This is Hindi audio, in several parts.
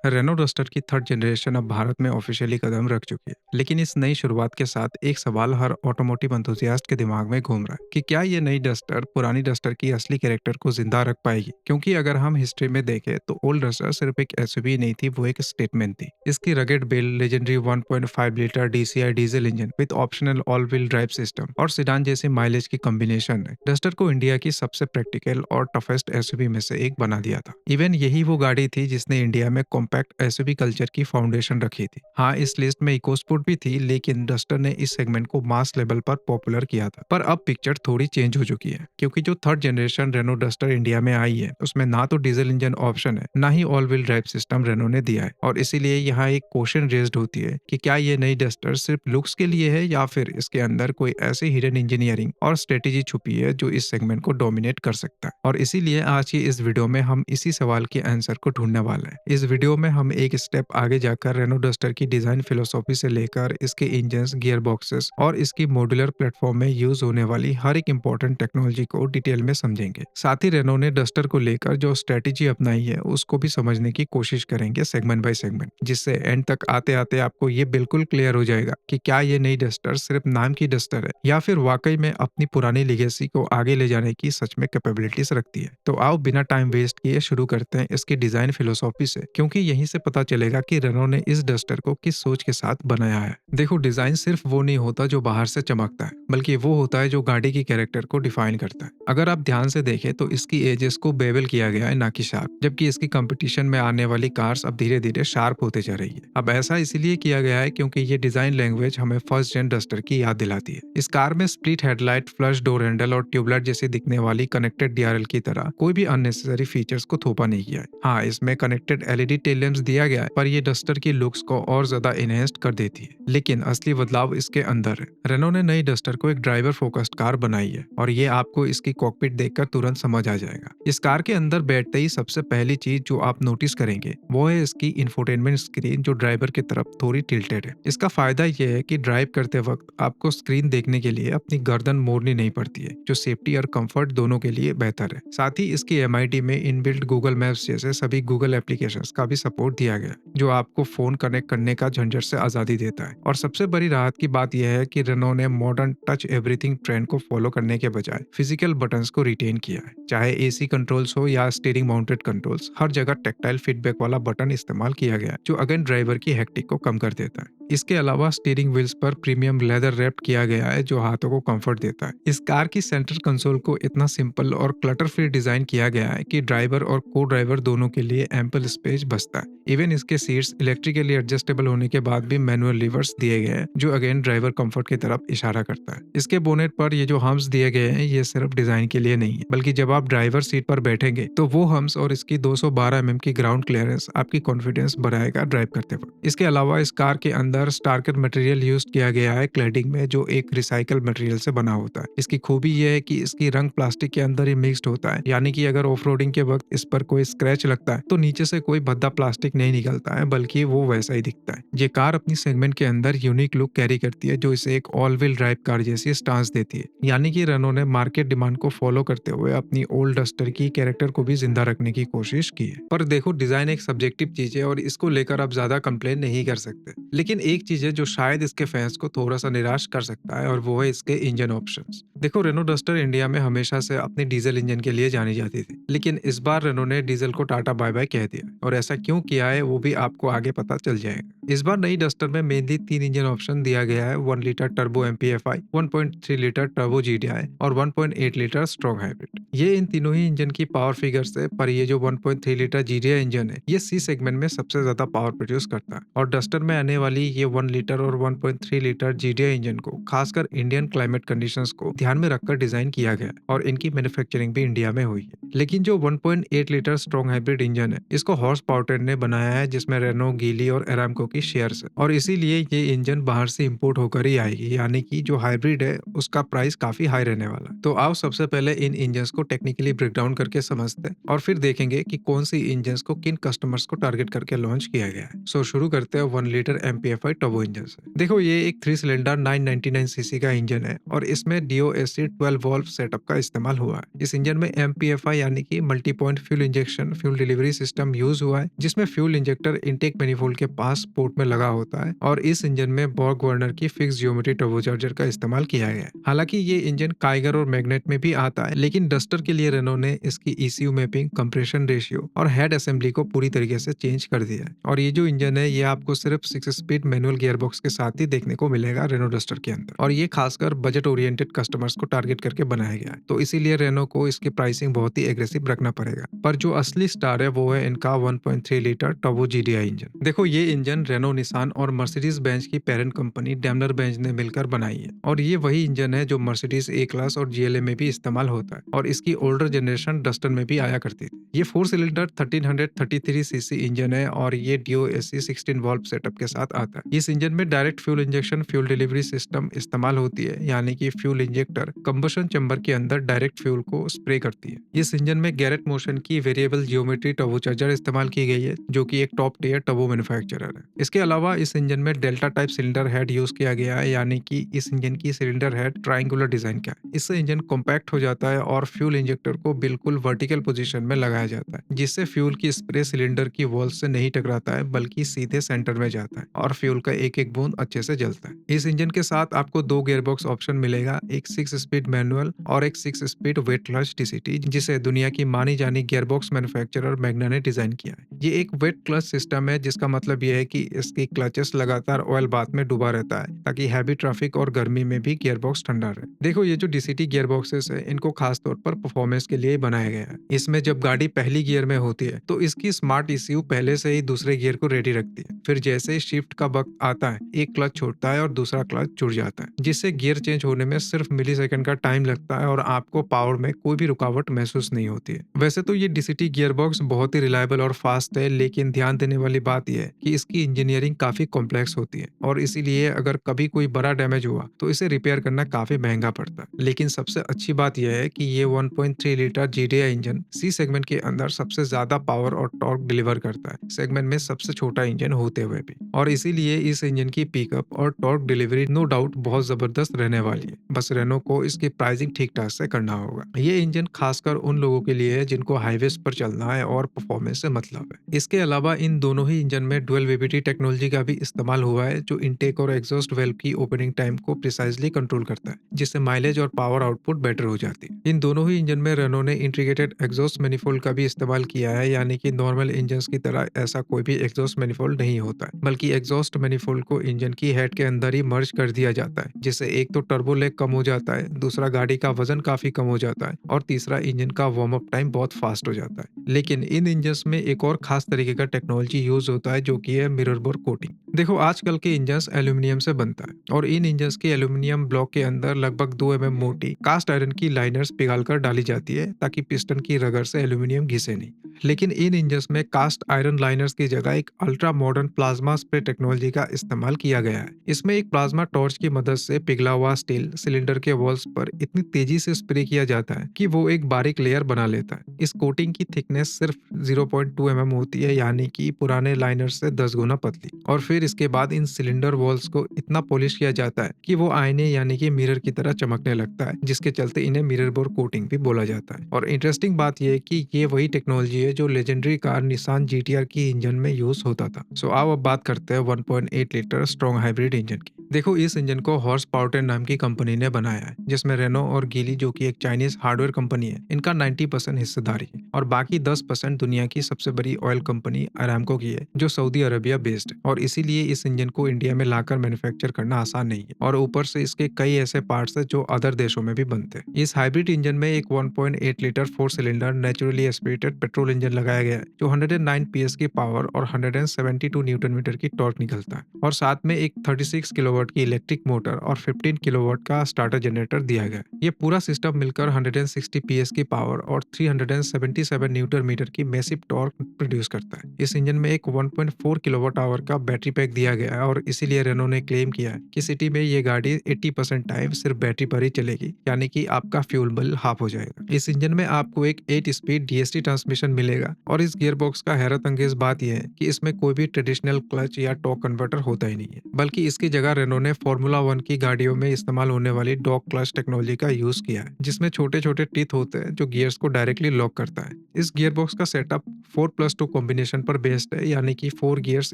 रेनो डस्टर की थर्ड जनरेशन अब भारत में ऑफिशियली कदम रख चुकी है, लेकिन इस नई शुरुआत के साथ एक सवाल हर ऑटोमोटिव एंथुसियास्ट के दिमाग में घूम रहा है कि क्या ये नई डस्टर पुरानी डस्टर की असली कैरेक्टर को जिंदा रख पाएगी। क्योंकि अगर हम हिस्ट्री में देखें तो ओल्ड डस्टर सिर्फ एक एसयूवी नहीं थी, वो एक स्टेटमेंट थी। इसकी rugged build, legendary 1.5 litre DCI diesel engine with optional all wheel drive system और सिडान जैसे माइलेज की कॉम्बिनेशन ने डस्टर को इंडिया की सबसे प्रैक्टिकल और टफेस्ट एसयूवी में से एक बना दिया था। इवन यही वो गाड़ी थी जिसने इंडिया में कॉम्पैक्ट एसयूवी कल्चर की फाउंडेशन रखी थी। हाँ, इस लिस्ट में इकोस्पोर्ट भी थी, लेकिन डस्टर ने इस सेगमेंट को मास लेवल पर पॉपुलर किया था। पर अब पिक्चर थोड़ी चेंज हो चुकी है, क्योंकि जो third generation Renault Duster India में आई है उसमें ना तो डीजल इंजन ऑप्शन है, ना ही all wheel drive system Renault ने दिया है। और इसीलिए यहाँ एक क्वेश्चन रेज्ड होती है कि क्या ये नई डस्टर सिर्फ लुक्स के लिए है या फिर इसके अंदर कोई ऐसी हिडन इंजीनियरिंग और स्ट्रेटेजी छुपी है जो इस सेगमेंट को डोमिनेट कर सकता है। और इसीलिए आज की इस वीडियो में हम इसी सवाल के आंसर को ढूंढने वाले हैं। इस वीडियो में हम एक स्टेप आगे जाकर रेनो डस्टर की डिजाइन फिलोसॉफी से लेकर इसके इंजन्स, गियर बॉक्सेस और इसकी मॉड्यूलर प्लेटफॉर्म में यूज होने वाली हर एक इंपॉर्टेंट टेक्नोलॉजी को डिटेल में समझेंगे। साथ ही रेनो ने डस्टर को लेकर जो स्ट्रेटेजी अपनाई है उसको भी समझने की कोशिश करेंगे सेगमेंट बाय सेगमेंट, जिससे एंड तक आते आते आपको ये बिल्कुल क्लियर हो जाएगा कि क्या ये नई डस्टर सिर्फ नाम की डस्टर है या फिर वाकई में अपनी पुरानी लेगेसी को आगे ले जाने की सच में कैपेबिलिटीज रखती है। तो आओ बिना टाइम वेस्ट किए शुरू करते हैं इसकी डिजाइन फिलोसॉफी से, क्योंकि यहीं से पता चलेगा कि रेनो ने इस डस्टर को किस सोच के साथ बनाया है। देखो, डिजाइन सिर्फ वो नहीं होता जो बाहर से चमकता है, बल्कि वो होता है जो गाड़ी की कैरेक्टर को डिफाइन करता है। अगर आप ध्यान से देखें तो इसकी एजेस को बेवल किया गया है, ना कि शार्प, जबकि इसकी कंपटीशन में आने वाली कार्स अब धीरे धीरे शार्प होते जा रही है। अब ऐसा इसलिए किया गया है क्योंकि ये डिजाइन लैंग्वेज हमें फर्स्ट जेन डस्टर की याद दिलाती है। इस कार में split headlight, flush door handle और ट्यूबलाइट जैसी दिखने वाली कनेक्टेड डीआरएल की तरह कोई भी अननेसेसरी फीचर्स को थोपा नहीं किया है। हाँ, इसमें कनेक्टेड एलईडी टेल लैंप्स दिया गया है, पर ये डस्टर की लुक्स को और ज्यादा इनहेंस्ड कर देती है। लेकिन असली बदलाव इसके अंदर है। रेनो ने नई डस्टर को एक ड्राइवर फोकस्ड कार बनाई है, और ये आपको इसकी कॉकपिट देखकर तुरंत समझ आ जाएगा। इस कार के अंदर बैठते ही सबसे पहली चीज जो आप नोटिस करेंगे वो है इसकी इंफोटेनमेंट स्क्रीन, जो ड्राइवर की तरफ थोड़ी टिल्टेड है। इसका फायदा यह है कि ड्राइव करते वक्त आपको स्क्रीन देखने के लिए अपनी गर्दन मोड़नी नहीं पड़ती है, जो सेफ्टी और कंफर्ट दोनों के लिए बेहतर है। साथ ही इसकी एमआईडी में इनबिल्ट गूगल मैप्स जैसे सभी गूगल एप्लीकेशंस का भी सपोर्ट दिया गया है, जो आपको फोन कनेक्ट करने का झंझट से आजादी देता है। और सबसे बड़ी राहत की बात यह है कि रेनो ने मॉडर्न टच एवरीथिंग ट्रेंड को फॉलो करने के बजाय फिजिकल बटन्स को रिटेन किया है। चाहे एसी कंट्रोल्स हो या स्टीयरिंग माउंटेड कंट्रोल्स, हर जगह टैक्टाइल फीडबैक वाला बटन इस्तेमाल किया गया है, जो अगेन ड्राइवर की हेक्टिक को कम कर देता है। इसके अलावा स्टीयरिंग व्हील्स पर प्रीमियम लेदर रैप्ड किया गया है, जो हाथों को कंफर्ट देता है। इस कार की सेंटर कंसोल को इतना सिंपल और क्लटर फ्री डिजाइन किया गया है कि ड्राइवर और को ड्राइवर दोनों के लिए एम्पल स्पेस बचता है। इवन इसके सीट्स इलेक्ट्रिकली एडजस्टेबल होने के बाद भी मैनुअल लीवर्स दिए गए हैं, जो अगेन ड्राइवर कंफर्ट की तरफ इशारा करता है। इसके बोनेट पर ये जो हम्स दिए गए हैं, ये सिर्फ डिजाइन के लिए नहीं है, बल्कि जब आप ड्राइवर सीट पर बैठेंगे तो वो हम्स और इसकी 212 mm की ग्राउंड क्लियरेंस आपकी कॉन्फिडेंस बढ़ाएगा ड्राइव करते वक्त। इसके अलावा इस कार के अंदर स्टारकर मटेरियल यूज किया गया है क्लैडिंग में, जो एक रिसाइकल मटेरियल से बना होता है। इसकी खूबी यह है कि इसकी रंग प्लास्टिक के अंदर ही मिक्स्ड होता है, यानी कि अगर ऑफ रोडिंग के वक्त इस पर कोई स्क्रैच लगता है तो नीचे से कोई भद्दा प्लास्टिक नहीं निकलता है, बल्कि वो वैसा ही दिखता है। ये कार अपनी सेगमेंट के अंदर यूनिक लुक कैरी करती है, जो इसे एक ऑल व्हील ड्राइव कार जैसी स्टांस देती है। यानी कि रेनो ने मार्केट डिमांड को फॉलो करते हुए अपनी ओल्ड डस्टर की कैरेक्टर को भी जिंदा रखने की कोशिश की है। पर देखो, डिजाइन एक सब्जेक्टिव चीज है और इसको लेकर आप ज्यादा कंप्लेन नहीं कर सकते। लेकिन एक चीज है जो शायद इसके फैंस को थोड़ा सा निराश कर सकता है, और वो है इसके इंजन ऑप्शंस। देखो, रेनो डस्टर इंडिया में हमेशा से अपने डीजल इंजन के लिए जानी जाती थी, लेकिन इस बार रेनो ने डीजल को टाटा बाय बाय कह दिया, और ऐसा क्यों किया है वो भी आपको आगे पता चल जाएगा। इस बार नई डस्टर में मेनली 3 इंजन ऑप्शन दिया गया है: 1 litre turbo MPFI, 1.3 litre turbo GDI और 1.8 लीटर स्ट्रॉन्ग हाइब्रिड। ये इन तीनों ही इंजन की पावर फिगर्स है, पर ये जो 1.3 लीटर जीडीआई इंजन है, ये सी सेगमेंट में सबसे ज्यादा पावर प्रोड्यूस करता है। और डस्टर में आने वाली ये 1 लीटर और 1.3 लीटर जीडीआई इंजन को खासकर इंडियन क्लाइमेट कंडीशंस को ध्यान में रखकर डिजाइन किया गया, और इनकी मैन्युफैक्चरिंग भी इंडिया में हुई है। लेकिन जो 1.8 लीटर स्ट्रॉन्ग हाइब्रिड इंजन है, इसको हॉर्स पावर ट्रेन ने बनाया है, जिसमें रेनो, गीली और एरामको की की शेयर्स है और इसीलिए ये इंजन बाहर से इंपोर्ट होकर ही आएगी, यानी कि जो हाइब्रिड है उसका प्राइस काफी हाई रहने वाला है। तो आओ सबसे पहले इन इंजन्स को टेक्निकली ब्रेक डाउन करके समझते हैं और फिर देखेंगे कि कौन सी इंजन्स को किन कस्टमर्स को टारगेट करके लॉन्च किया गया है। सो शुरू करते हैं 1 लीटर MPFI टर्बो इंजन से। देखो ये एक 3 सिलेंडर 999 सीसी का इंजन है और इसमें DOSC 12 वॉल्व सेटअप का इस्तेमाल हुआ है। इस इंजन में MPFI यानी कि multi point fuel injection fuel delivery system use हुआ है, जिसमें फ्यूल इंजेक्टर इनटेक मैनिफोल्ड के पास पोर्ट में लगा होता है और इस इंजन में बॉर्ग वार्नर की फिक्स जियोमेट्री टर्बोचार्जर का इस्तेमाल किया गया है। हालांकि ये इंजन काइगर और मैग्नेट में भी आता है, लेकिन डस्टर के लिए रेनो ने इसकी ECU मैपिंग, कंप्रेशन रेशियो और हेड असेंबली को पूरी तरीके से चेंज कर दिया है। और ये जो इंजन है ये आपको सिर्फ 6 स्पीड मैनुअल गियरबॉक्स के साथ ही देखने को मिलेगा रेनो डस्टर के अंदर, और ये खासकर बजट ओरिएंटेड कस्टमर्स को टारगेट करके बनाया गया है। तो इसीलिए रेनो को इसकी प्राइसिंग बहुत ही एग्रेसिव रखना पड़ेगा। पर जो असली स्टार है वो है इनका 1.3 लीटर टर्बो GDI इंजन। देखो ये इंजन रेनो, निसान और मर्सिडीज बेंज की पेरेंट कंपनी डेमलर बेंज ने मिलकर बनाई है और ये वही इंजन है जो मर्सिडीज A क्लास और GLA में भी इस्तेमाल होता है और इसकी ओल्डर जनरेशन डस्टर में भी आया करती थी। ये 4 सिलेंडर 1333 सीसी इंजन है और ये DOSC 16 वॉल्व सेटअप के साथ आता है। इस इंजन में direct fuel injection fuel delivery system इस्तेमाल होती है, यानी कि फ्यूल इंजेक्टर कंबशन चैम्बर के अंदर डायरेक्ट फ्यूल को स्प्रे करती है। इस इंजन में गैरेट मोशन की वेरिएबल जियोमेट्री टर्बोचार्जर इस्तेमाल की गई है, जो कि एक टॉप टियर टर्बो मैन्युफैक्चरर है। इसके अलावा इस इंजन में delta type cylinder head use किया गया है, यानी कि इस इंजन की सिलेंडर हेड ट्रायंगुलर डिजाइन का है। इससे इंजन कॉम्पैक्ट हो जाता है और फ्यूल इंजेक्टर को बिल्कुल वर्टिकल पोजीशन में लगाया जाता है, जिससे फ्यूल की स्प्रे सिलेंडर की वॉल से नहीं टकराता है बल्कि सीधे सेंटर में जाता है और फ्यूल का एक एक बूंद अच्छे से जलता है। इस इंजन के साथ आपको 2 गियरबॉक्स ऑप्शन मिलेगा, एक 6 स्पीड मैनुअल और एक 6 स्पीड वेट क्लच DCT, जिसे दुनिया की मानी जानी गियरबॉक्स मैन्युफैक्चरर मैग्ना ने डिजाइन किया है। ये एक वेट क्लच सिस्टम है, जिसका मतलब यह है कि इसकी क्लचेस लगातार ऑयल बाथ में डूबा रहता है ताकि हैवी ट्रैफिक और गर्मी में भी गियरबॉक्स ठंडा रहे। देखो ये जो DCT गियरबॉक्सेस है इनको खास तौर पर परफॉर्मेंस के लिए ही बनाया गया है। इसमें जब गाड़ी पहली गियर में होती है तो इसकी स्मार्ट ECU पहले से ही दूसरे गियर को रेडी रखती है। फिर जैसे ही शिफ्ट का वक्त आता है एक क्लच छोड़ता है और दूसरा क्लच जुड़ जाता है, जिससे गियर चेंज होने में सिर्फ मिलीसेकंड का टाइम लगता है और आपको पावर में कोई भी रुकावट महसूस नहीं होती है। वैसे तो ये DCT गियरबॉक्स बहुत ही रिलायबल और फास्ट है, लेकिन ध्यान देने वाली बात यह है कि इसकी इंजीनियरिंग काफी कॉम्प्लेक्स होती है और इसीलिए अगर कभी कोई बड़ा डैमेज हुआ तो इसे रिपेयर करना काफी महंगा पड़ता है। लेकिन सबसे अच्छी बात यह है कि ये 1.3 litre GDI engine C segment के अंदर सबसे ज्यादा पावर और टॉर्क डिलीवर करता है, सेगमेंट में सबसे छोटा इंजन होते हुए भी, और इसीलिए इस इंजन की पिकअप और टॉर्क डिलीवरी नो डाउट बहुत जबरदस्त रहने वाली है। बस रेनो को इसकी प्राइसिंग ठीक ठाक से करना होगा। ये इंजन खासकर उन लोगों के लिए है जिनको हाईवेज पर चलना है और परफॉर्मेंस से मतलब है। इसके अलावा इन दोनों ही इंजन में डुअल VVT टेक्नोलॉजी का भी इस्तेमाल हुआ है, जो इनटेक और एग्जॉस्ट वेल्व की ओपनिंग टाइम को प्रिसाइजली कंट्रोल करता है, जिससे माइलेज और पावर आउटपुट बेटर हो जाती है। इन दोनों ही इंजन में रेनो ने इंटीग्रेटेड एग्जॉस्ट मैनिफोल्ड का भी इस्तेमाल किया है, यानी कि नॉर्मल इंजन की तरह ऐसा कोई भी एग्जॉस्ट मैनिफोल्ड नहीं होता है, बल्कि एग्जॉस्ट मैनिफोल्ड को इंजन की हेड के अंदर ही मर्ज कर दिया जाता है, जिससे एक तो टर्बो लेग कम हो जाता है, दूसरा गाड़ी का वजन काफी कम हो जाता है और तीसरा इंजन का वार्म अप टाइम बहुत फास्ट हो जाता है। लेकिन इन इंजन्स में एक और खास तरीके का टेक्नोलॉजी यूज होता है, जो कि है मिरर बोर कोटिंग। देखो आजकल के इंजन्स एल्यूमिनियम से बनता है और इन इंजन्स के एल्यूमिनियम ब्लॉक के अंदर लगभग 2 mm मोटी कास्ट आयरन की लाइनर्स पिघालकर डाली जाती है ताकि पिस्टन की रगड़ से एल्यूमिनियम घिसे नहीं। लेकिन इन इंजन्स में कास्ट आयरन लाइनर्स की जगह एक ultra modern plasma spray technology का इस्तेमाल किया गया है। इसमें एक प्लाज्मा टॉर्च की मदद से पिघला हुआ स्टील सिलेंडर के वॉल्स पर इतनी तेजी से स्प्रे किया जाता है कि वो एक बारीक लेयर बना लेता है। इस कोटिंग की थिकनेस सिर्फ 0.2 mm होती है, यानी कि पुराने लाइनर से 10 गुना पतली। और फिर इसके बाद इन सिलेंडर वॉल्स को इतना पॉलिश किया जाता है कि वो आईने यानी कि मिरर की तरह चमकने लगता है, जिसके चलते इन्हें मिरर बोर कोटिंग भी बोला जाता है। और इंटरेस्टिंग बात यह है कि ये वही टेक्नोलॉजी है जो लेजेंडरी कार निसान GTR की इंजन में यूज होता था। सो आओ अब बात करते हैं 1.8 लीटर स्ट्रॉन्ग हाइब्रिड इंजन की। देखो इस इंजन को हॉर्स पावरटेन नाम की कंपनी ने बनाया है, जिसमें रेनो और गीली, जो कि एक चाइनीज हार्डवेयर कंपनी है, इनका 90% हिस्सेदारी है और बाकी 10% दुनिया की सबसे बड़ी ऑयल कंपनी अरामको की है, जो सऊदी अरबिया बेस्ड है। और इसीलिए इस इंजन को इंडिया में लाकर मैन्युफैक्चर करना आसान नहीं है और ऊपर से इसके कई ऐसे पार्ट्स है जो अदर देशों में भी बनते हैं। इस हाइब्रिड इंजन में एक 1.8 litre 4 cylinder naturally aspirated petrol engine लगाया गया है, जो 109 PS की पावर और 172 न्यूटन मीटर की टॉर्क निकलता है और साथ में एक 36 किलोवाट किलोवाट की इलेक्ट्रिक मोटर और 15 किलोवाट का स्टार्टर जनरेटर दिया गया है। ये पूरा सिस्टम मिलकर 160 पीएस की पावर और 377 न्यूटन मीटर की मैसिव टॉर्क प्रोड्यूस करता है। इस इंजन में एक 1.4 किलोवाट आवर का बैटरी पैक दिया गया है और इसीलिए रेनो ने क्लेम किया है कि सिटी में ये गाड़ी 80% टाइम सिर्फ बैटरी पर ही चलेगी, यानी कि आपका फ्यूल बिल हाफ हो जाएगा। इस इंजन में आपको एक 8 स्पीड डीएसटी ट्रांसमिशन मिलेगा और इस गियर बॉक्स का हैरत अंगेज बात यह है कि इसमें कोई भी ट्रेडिशनल क्लच या टॉर्क कन्वर्टर होता ही नहीं है, बल्कि इसकी जगह रेनो ने फॉर्मूला वन की गाड़ियों में इस्तेमाल होने वाली डॉग क्लच टेक्नोलॉजी का यूज किया है, जिसमें छोटे छोटे टीथ होते हैं जो गियर्स को डायरेक्टली लॉक करता है। इस गियर बॉक्स का सेटअप 4+2 कॉम्बिनेशन पर बेस्ड है, यानी कि 4 गियर्स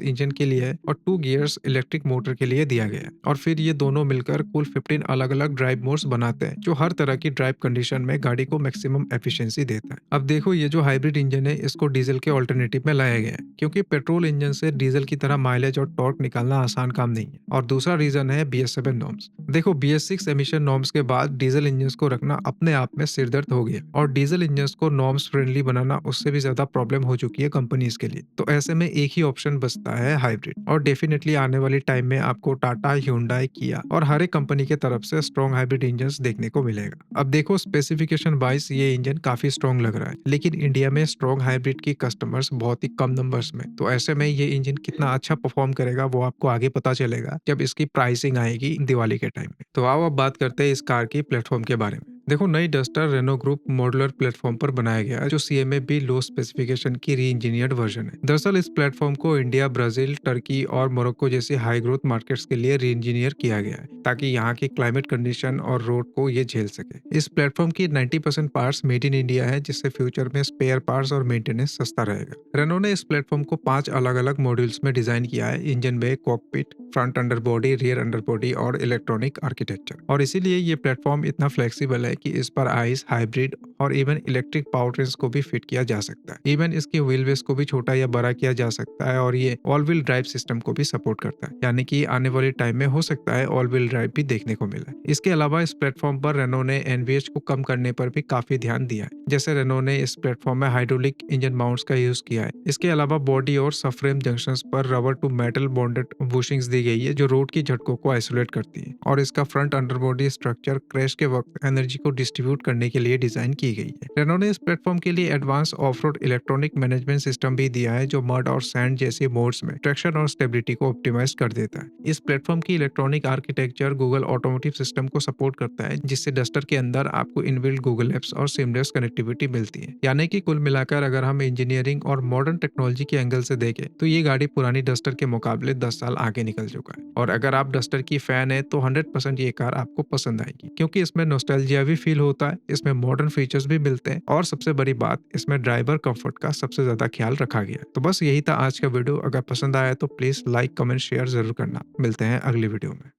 इंजन के लिए है और 2 गियर्स इलेक्ट्रिक मोटर के लिए दिया गया है। और फिर ये दोनों मिलकर कुल 15 अलग अलग ड्राइव मोड्स बनाते हैं, जो हर तरह की ड्राइव कंडीशन में गाड़ी को मैक्सिमम एफिशिएंसी देता है। अब देखो, ये जो हाइब्रिड इंजन है इसको डीजल के ऑल्टरनेटिव में लाया गया है, क्योंकि पेट्रोल इंजन से डीजल की तरह माइलेज और टॉर्क निकालना आसान काम नहीं है। और दूसरा रीजन है BS7 नॉर्म्स। देखो, BS6 एमिशन नॉर्म्स के बाद डीजल इंजन को रखना अपने आप में सिरदर्द हो गया और डीजल इंजन को नॉर्म्स फ्रेंडली बनाना उससे भी ज्यादा प्रॉब्लम हो चुकी है कंपनीज के लिए। तो ऐसे में एक ही ऑप्शन बचता है हाइब्रिड, और डेफिनेटली आने वाली टाइम में आपको टाटा, ह्यूंडई, किया और हर एक कंपनी की तरफ से स्ट्रॉन्ग हाइब्रिड इंजन देखने को मिलेगा। अब देखो, स्पेसिफिकेशन वाइज ये इंजन काफी स्ट्रॉन्ग लग रहा है, लेकिन इंडिया में स्ट्रॉन्ग हाइब्रिड की कस्टमर्स बहुत ही कम नंबर्स में। तो ऐसे में ये इंजन कितना अच्छा परफॉर्म करेगा वो आपको आगे पता चलेगा जब इसकी प्राइसिंग आएगी दिवाली के टाइम में। तो आओ अब बात करते हैं इस कार की प्लेटफॉर्म के बारे में। देखो, नई Duster Renault group modular platform पर बनाया गया है, जो सीएमए बी लो स्पेसिफिकेशन की री इंजीनियर्ड वर्जन है। दरअसल इस प्लेटफॉर्म को इंडिया, ब्राजील, टर्की और मोरक्को जैसी हाई ग्रोथ मार्केट्स के लिए री इंजीनियर किया गया है, ताकि यहाँ की क्लाइमेट कंडीशन और रोड को ये झेल सके। इस प्लेटफॉर्म की 90% पार्ट्स मेड इन इंडिया है, जिससे फ्यूचर में स्पेयर पार्ट्स और मेंटेनेंस सस्ता रहेगा। रेनो ने इस प्लेटफॉर्म को 5 अलग अलग मॉड्यूल्स में डिजाइन किया है: engine bay, cockpit, front under body, rear under body और इलेक्ट्रॉनिक आर्किटेक्चर। और इसीलिए ये प्लेटफॉर्म इतना फ्लेक्सिबल है कि इस पर आइस, हाइब्रिड और इवन इलेक्ट्रिक पावर ट्रेन्स को भी फिट किया जा सकता है। इवन इसकी व्हील बेस को भी छोटा या बड़ा किया जा सकता है और ये ऑल व्हील ड्राइव सिस्टम को भी सपोर्ट करता है, यानी कि आने वाले टाइम में हो सकता है ऑल व्हील ड्राइव भी देखने को मिला। इसके अलावा इस प्लेटफॉर्म पर रेनो ने एनवीएच को कम करने पर भी काफी ध्यान दिया है। जैसे रेनो ने इस प्लेटफॉर्म में हाइड्रोलिक इंजन माउंट्स का यूज किया है। इसके अलावा बॉडी और सबफ्रेम जंक्शंस पर rubber to metal bonded bushings दी गई है, जो रोड की झटकों को आइसोलेट करती है। और इसका फ्रंट अंडरबॉडी स्ट्रक्चर क्रैश के वक्त एनर्जी को डिस्ट्रीब्यूट करने के लिए डिजाइन की गई है। रेनो ने इस प्लेटफॉर्म के लिए advance off-road electronic management system भी दिया है, जो मड और सैंड जैसी मोड्स में ट्रैक्शन और स्टेबिलिटी को ऑप्टिमाइज कर देता है। इस प्लेटफॉर्म की electronic architecture Google automotive system को सपोर्ट करता है, जिससे डस्टर के अंदर आपको इनबिल्ट गूगल एप्स और सीमलेस कनेक्टिविटी मिलती है। यानी कि कुल मिलाकर अगर हम इंजीनियरिंग और मॉडर्न टेक्नोलॉजी के एंगल से देखें तो ये गाड़ी पुरानी डस्टर के मुकाबले 10 साल आगे निकल चुका है। और अगर आप डस्टर की फैन है तो 100% ये कार आपको पसंद आएगी, क्योंकि इसमें नॉस्टैल्जिया भी फील होता है, इसमें मॉडर्न फीचर्स भी मिलते हैं और सबसे बड़ी बात, इसमें ड्राइवर कंफर्ट का सबसे ज्यादा ख्याल रखा गया है। तो बस यही था आज का वीडियो। अगर पसंद आया तो प्लीज लाइक, कमेंट, शेयर जरूर करना। मिलते हैं अगली वीडियो में।